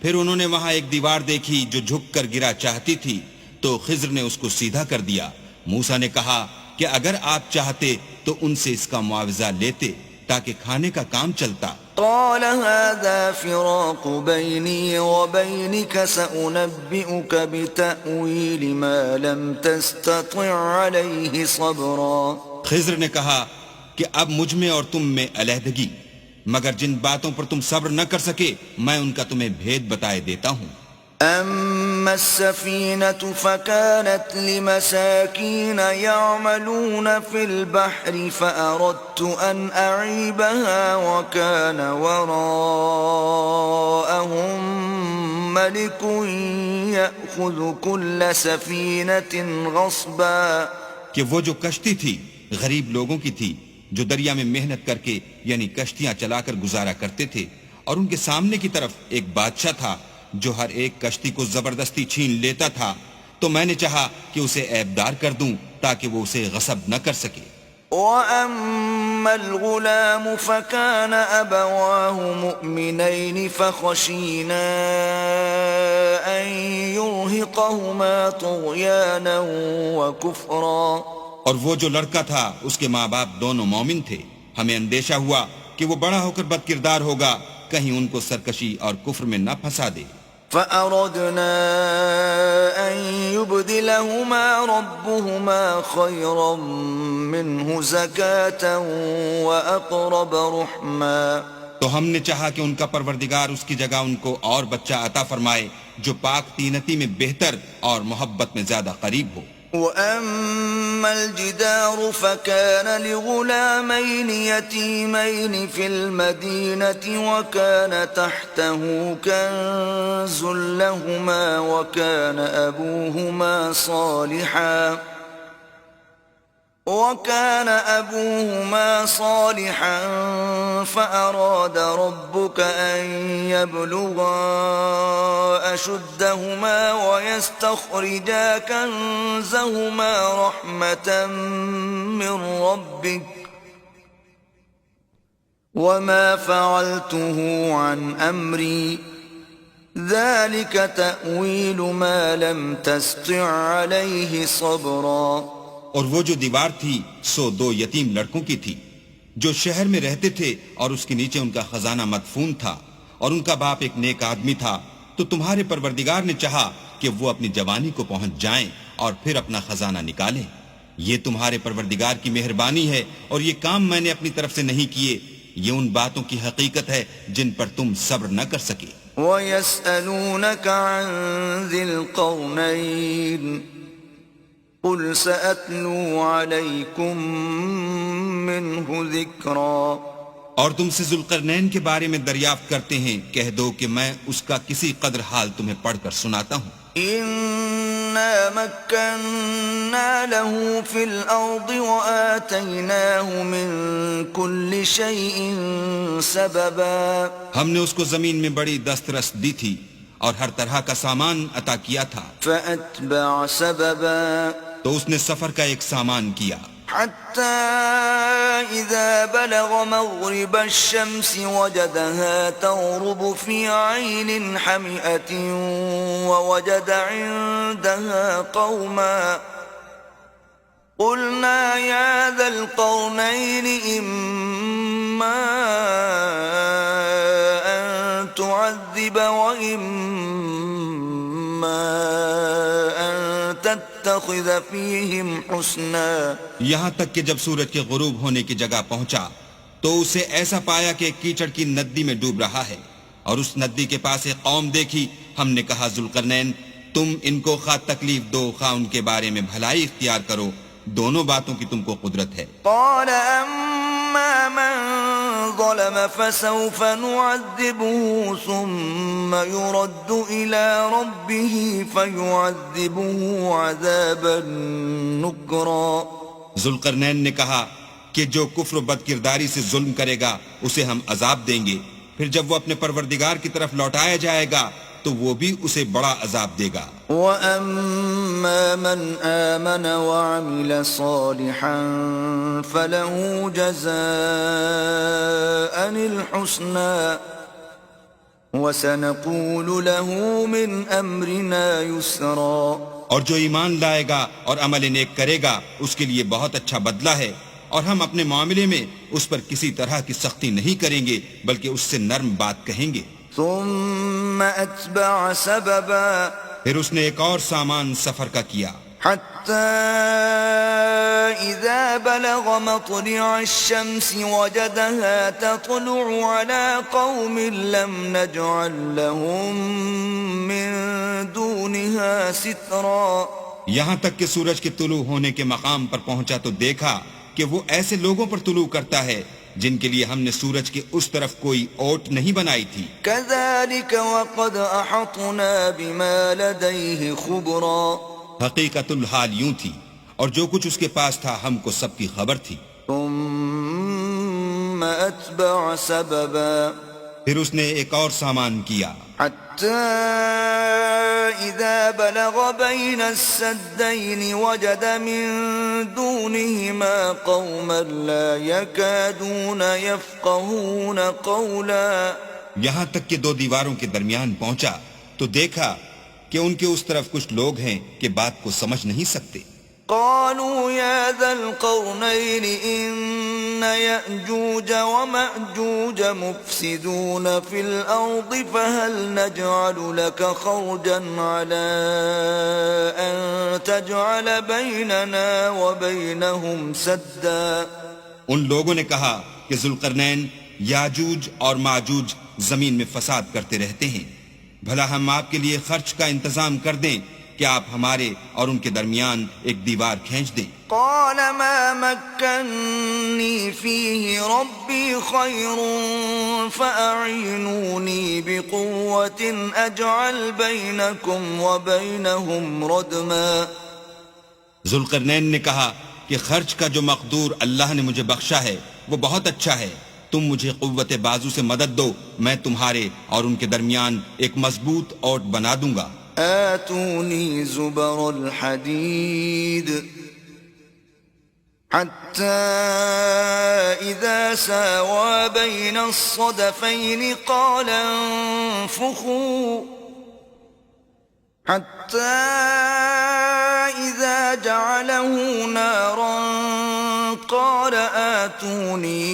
پھر انہوں نے وہاں ایک دیوار دیکھی جو جھک کر گرا چاہتی تھی تو خضر نے اس کو سیدھا کر دیا. موسیٰ نے کہا کہ اگر آپ چاہتے تو ان سے اس کا معاوضہ لیتے تاکہ کھانے کا کام چلتا. قال هذا فراق بيني وبينك سأنبئك بتأويل ما لم تستطع عليه صبرا. خضر نے کہا کہ اب مجھ میں اور تم میں علیحدگی، مگر جن باتوں پر تم صبر نہ کر سکے میں ان کا تمہیں بھید بتائے دیتا ہوں. أما السفينة فكانت لمساكين يعملون في البحر فأردت أن أعيبها وكان وراءهم ملك يأخذ كل سفينة غصبا. کہ وہ جو کشتی تھی غریب لوگوں کی تھی جو دریا میں محنت کر کے یعنی کشتیاں چلا کر گزارا کرتے تھے، اور ان کے سامنے کی طرف ایک بادشاہ تھا جو ہر ایک کشتی کو زبردستی چھین لیتا تھا. تو میں نے چاہا کہ اسے عیبدار کر دوں تاکہ وہ اسے غصب نہ کر سکے. وَأَمَّا الْغُلَامُ فَكَانَ أَبَوَاهُ مُؤْمِنَيْنِ فَخَشِينَا أَن يُرْهِقَهُمَا طُغْيَانًا وَكُفْرًا. اور وہ جو لڑکا تھا اس کے ماں باپ دونوں مومن تھے. ہمیں اندیشہ ہوا کہ وہ بڑا ہو کر بد کردار ہوگا، کہیں ان کو سرکشی اور کفر میں نہ پھنسا دے. فَأَرَدْنَا أَن يُبْدِلَهُمَا رَبُّهُمَا خَيْرًا مِّنْهُ زَكَاةً وَأَقْرَبَ رُحْمًا. تو ہم نے چاہا کہ ان کا پروردگار اس کی جگہ ان کو اور بچہ عطا فرمائے جو پاک تینتی میں بہتر اور محبت میں زیادہ قریب ہو. وَأَمَّا الْجِدَارُ فَكَانَ لِغُلَامَيْنِ يَتِيمَيْنِ فِي الْمَدِينَةِ وَكَانَ تَحْتَهُ كَنزٌ لَهُمَا وَكَانَ أَبُوهُمَا صَالِحًا فَأَرَادَ رَبُّكَ أَن يَبْلُغَا أَشُدَّهُمَا وَيَسْتَخْرِجَا كَنزَهُمَا رَحْمَةً مِّن رَّبِّكَ وَمَا فَعَلْتُهُ عَنْ أَمْرِي ذَلِكَ تَأْوِيلُ مَا لَمْ تَسْطِع عَلَيْهِ صَبْرًا. اور وہ جو دیوار تھی سو دو یتیم لڑکوں کی تھی جو شہر میں رہتے تھے اور اس کے نیچے ان کا خزانہ مدفون تھا، اور ان کا باپ ایک نیک آدمی تھا. تو تمہارے پروردگار نے چاہا کہ وہ اپنی جوانی کو پہنچ جائیں اور پھر اپنا خزانہ نکالیں. یہ تمہارے پروردگار کی مہربانی ہے اور یہ کام میں نے اپنی طرف سے نہیں کیے، یہ ان باتوں کی حقیقت ہے جن پر تم صبر نہ کر سکے۔ وَيَسْأَلُونَكَ عَنْ ذِي الْقَرْنَيْنِ قُلْ سَأَتْلُو عَلَيْكُمْ مِنْهُ ذِكْرًا۔ اور تم سے ذوالقرنین کے بارے میں دریافت کرتے ہیں، کہہ دو کہ میں اس کا کسی قدر حال تمہیں پڑھ کر سناتا ہوں۔ إِنَّا مَكَّنَّا لَهُ فِي الْأَرْضِ وَآتَيْنَاهُ مِنْ كُلِّ شَيْءٍ سَبَبًا۔ ہم نے اس کو زمین میں بڑی دسترس دی تھی اور ہر طرح کا سامان عطا کیا تھا، فَأَتْبَعَ سَبَبًا، تو اس نے سفر کا ایک سامان کیا، حَتَّى إِذَا بَلَغَ مَغْرِبَ الشَّمْسِ وَجَدَهَا تَغْرُبُ فِي عَيْنٍ حَمِئَةٍ وَوَجَدَ عِندَهَا قَوْمًا قُلْنَا يَا ذَا الْقَرْنَيْنِ إِمَّا أَن تُعَذِّبَ وَإِمَّا أَن تَتَّخِذَ فِيهِمْ حُسْنًا۔ یہاں تک کہ جب سورج کے غروب ہونے کی جگہ پہنچا تو اسے ایسا پایا کہ کیچڑ کی ندی میں ڈوب رہا ہے، اور اس ندی کے پاس ایک قوم دیکھی۔ ہم نے کہا ذوالقرنین، تم ان کو خواہ تکلیف دو خواہ ان کے بارے میں بھلائی اختیار کرو، دونوں باتوں کی تم کو قدرت ہے۔ قال أما من ظلم فسوف نعذبه ثم يرد إلى ربه فيعذبه عذابا نكرا۔ ذوالقرنین نے کہا کہ جو کفر و بد کرداری سے ظلم کرے گا اسے ہم عذاب دیں گے، پھر جب وہ اپنے پروردگار کی طرف لوٹایا جائے گا تو وہ بھی اسے بڑا عذاب دے گا۔ وَأَمَّا مَنْ آمَنَ وَعَمِلَ صَالِحًا فَلَهُ جَزَاءً الْحُسْنَى وَسَنَقُولُ لَهُ مِنْ أَمْرِنَا يُسْرًا۔ اور جو ایمان لائے گا اور عمل نیک کرے گا اس کے لیے بہت اچھا بدلہ ہے، اور ہم اپنے معاملے میں اس پر کسی طرح کی سختی نہیں کریں گے بلکہ اس سے نرم بات کہیں گے۔ ثم أتبع سببا، پھر اس نے ایک اور سامان سفر کا کیا، حتى إذا بلغ مطلع الشمس وجدها تطلع على قوم لم نجعل لهم من دونها سترا۔ یہاں تک کہ سورج کے طلوع ہونے کے مقام پر پہنچا تو دیکھا کہ وہ ایسے لوگوں پر طلوع کرتا ہے جن کے لیے ہم نے سورج کے اس طرف کوئی اوٹ نہیں بنائی تھی۔ كذلك وقد أحطنا بما لديه خبرا، حقیقت الحال یوں تھی، اور جو کچھ اس کے پاس تھا ہم کو سب کی خبر تھی۔ ثم أتبع سببا، پھر اس نے ایک اور سامان کیا، حتى إذا بلغ بين السدين وجد من دونهما قوما لا يكادون يفقهون قولا۔ یہاں تک کہ دو دیواروں کے درمیان پہنچا تو دیکھا کہ ان کے اس طرف کچھ لوگ ہیں کہ بات کو سمجھ نہیں سکتے۔ قالوا يا ذا القرنين إن يأجوج ومأجوج مفسدون في الأرض فهل نجعل لك خرجا على أن تجعل بيننا وبينهم سدا۔ ان لوگوں نے کہا کہ ذوالقرنین، یاجوج اور ماجوج زمین میں فساد کرتے رہتے ہیں، بھلا ہم آپ کے لیے خرچ کا انتظام کر دیں کہ آپ ہمارے اور ان کے درمیان ایک دیوار کھینچ دیں۔ قال ما مكنني فيه ربي خير فأعينوني بقوة أجعل بينكم وبينهم ردما۔ ذوالقرنین نے کہا کہ خرچ کا جو مقدور اللہ نے مجھے بخشا ہے وہ بہت اچھا ہے، تم مجھے قوت بازو سے مدد دو، میں تمہارے اور ان کے درمیان ایک مضبوط اوٹ بنا دوں گا۔ آتوني زبر الحديد حتى إذا ساوى بين الصدفين قال انفخوا حتى إذا جعله نارا قال آتوني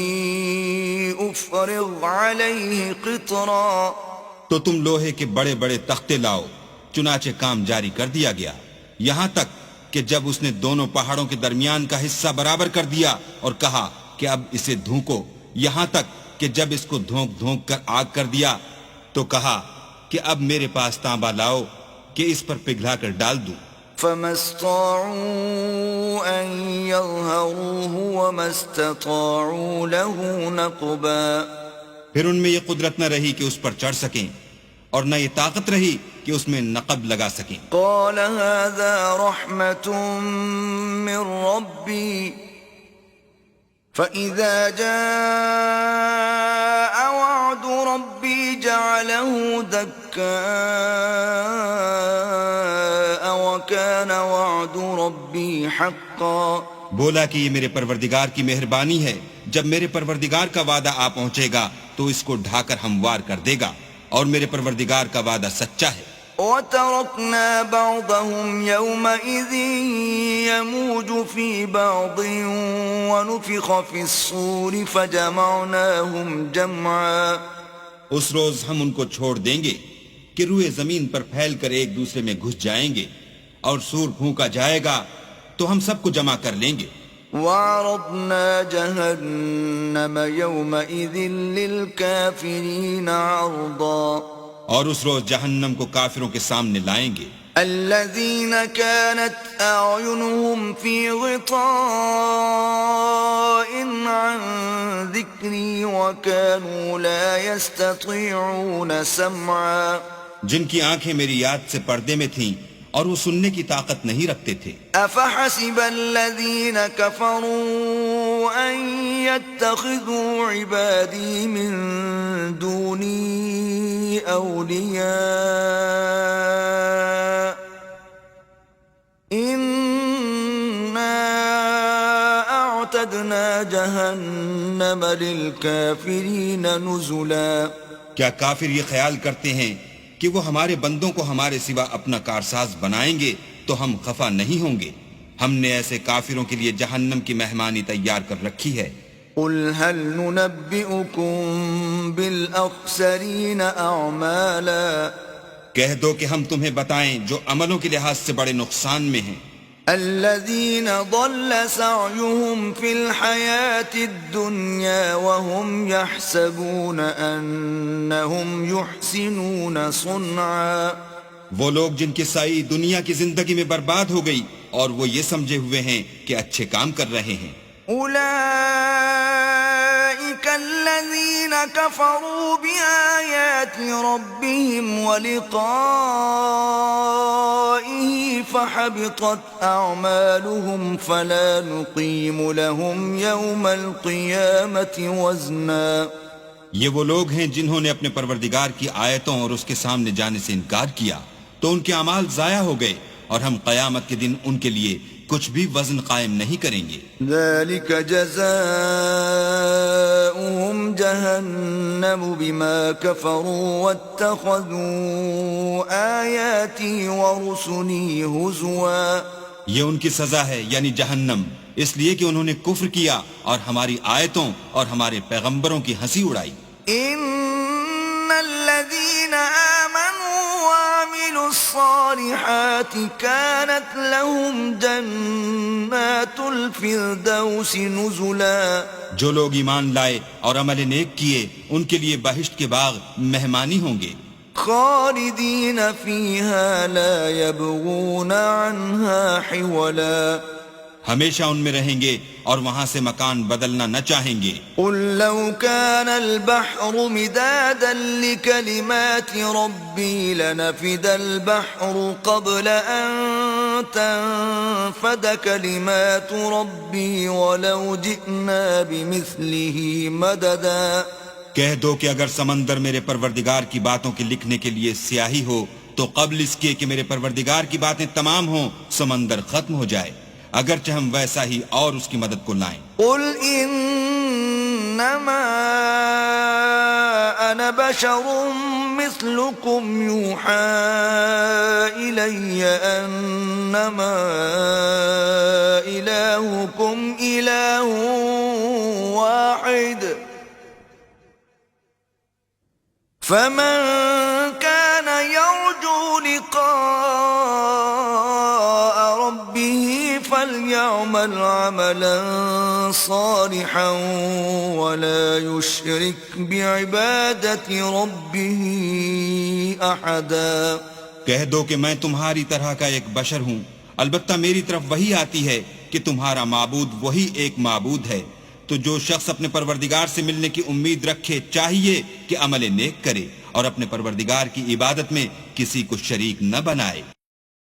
أفرغ عليه قطرا۔ تو تم لوہے کے بڑے بڑے تختے لاؤ، چنانچہ کام جاری کر دیا گیا، یہاں تک کہ جب اس نے دونوں پہاڑوں کے درمیان کا حصہ برابر کر دیا اور کہا کہ اب اسے دھونکو، یہاں تک کہ جب اس کو دھونک دھونک کر آگ کر دیا تو کہا کہ اب میرے پاس تانبا لاؤ کہ اس پر پگھلا کر ڈال دوں۔ فما استطاعوا أن يظهروه وما استطاعوا له نقبا، پھر ان میں یہ قدرت نہ رہی کہ اس پر چڑھ سکیں اور نہ یہ طاقت رہی کہ اس میں نقب لگا سکیں۔ قال هذا رحمة من ربي فإذا جاء وعد ربي جعله دكاء وكان وعد ربي حقا۔ بولا کہ یہ میرے پروردگار کی مہربانی ہے، جب میرے پروردگار کا وعدہ آ پہنچے گا تو اس کو ڈھا کر ہموار کر دے گا، اور میرے پروردگار کا وعدہ سچا ہے۔ وَتَرَكْنَا بَعْضَهُمْ يَوْمَئِذٍ يَمُوجُ فِي بَعْضٍ وَنُفِخَ فِي الصُّورِ فَجَمَعْنَاهُمْ جَمْعًا۔ اس روز ہم ان کو چھوڑ دیں گے کہ روئے زمین پر پھیل کر ایک دوسرے میں گھس جائیں گے، اور سور پھونکا جائے گا تو ہم سب کو جمع کر لیں گے۔ وَعَرَضْنَا جَهَنَّمَ يَوْمَئِذٍ لِلْكَافِرِينَ عَرْضًا۔ اور اس روز جہنم کو کافروں کے سامنے لائیں گے۔ الذين كانت أعينهم في غطاء عن ذكري وكانوا لا يستطيعون سمعا، جن کی آنکھیں میری یاد سے پردے میں تھیں اور وہ سننے کی طاقت نہیں رکھتے تھے۔ أفحسب الذين كفروا أن يتخذوا عبادي من دوني أولياء إنا أعتدنا جهنم للكافرين نزلا۔ کیا کافر یہ خیال کرتے ہیں کہ وہ ہمارے بندوں کو ہمارے سوا اپنا کارساز بنائیں گے تو ہم خفا نہیں ہوں گے؟ ہم نے ایسے کافروں کے لیے جہنم کی مہمانی تیار کر رکھی ہے۔ قل هل ننبئكم بالأخسرين أعمالا، کہہ دو کہ ہم تمہیں بتائیں جو عملوں کے لحاظ سے بڑے نقصان میں ہیں۔ الذين ضل سعيهم في الحياة الدنيا وهم يحسبون أنهم يحسنون صنعا، وہ لوگ جن کی سائی دنیا کی زندگی میں برباد ہو گئی اور وہ یہ سمجھے ہوئے ہیں کہ اچھے کام کر رہے ہیں۔ أولئك الذين كفروا بآيات ربهم ولقائه فحبطت أعمالهم فلا نقيم لهم يوم القيامة وزنا۔ یہ وہ لوگ ہیں جنہوں نے اپنے پروردگار کی آیتوں اور اس کے سامنے جانے سے انکار کیا تو ان کے اعمال ضائع ہو گئے، اور ہم قیامت کے دن ان کے لیے کچھ بھی وزن قائم نہیں کریں گے۔ ذلك جزاؤهم جهنم بما كفروا واتخذوا آياتي ورسلي هزوا۔ یہ ان کی سزا ہے یعنی جہنم، اس لیے کہ انہوں نے کفر کیا اور ہماری آیتوں اور ہمارے پیغمبروں کی ہنسی اڑائی۔ ان الذين آمنوا وعملوا الصالحات كانت لهم جنات الفردوس نزلا۔ جو لوگ ایمان لائے اور عمل نیک کیے ان کے لیے بہشت کے باغ مہمانی ہوں گے، خالدین فیہا لا یبغون عنہا حولا۔ ہمیشہ ان میں رہیں گے اور وہاں سے مکان بدلنا نہ چاہیں گے۔ قل لو كان البحر مدادا لكلمات ربي لنفد البحر قبل أن تنفد كلمات ربي ولو جئنا بمثله مددا۔ کہہ دو کہ اگر سمندر میرے پروردگار کی باتوں کے لکھنے کے لیے سیاہی ہو تو قبل اس کے کہ میرے پروردگار کی باتیں تمام ہوں سمندر ختم ہو جائے، اگرچہ ہم ویسا ہی اور اس کی مدد کو لائیں۔ قل انما انا بشر مثلكم يوحى الي انما الهكم اله واحد فمن كان يرجو لقاء ربه يعمل عملا صالحا ولا يشرك بعبادة ربه أحدا. کہہ دو کہ میں تمہاری طرح کا ایک بشر ہوں، البتہ میری طرف وہی آتی ہے کہ تمہارا معبود وہی ایک معبود ہے. تو جو شخص اپنے پروردگار سے ملنے کی امید رکھے چاہیے کہ عمل نیک کرے اور اپنے پروردگار کی عبادت میں کسی کو شریک نہ بنائے.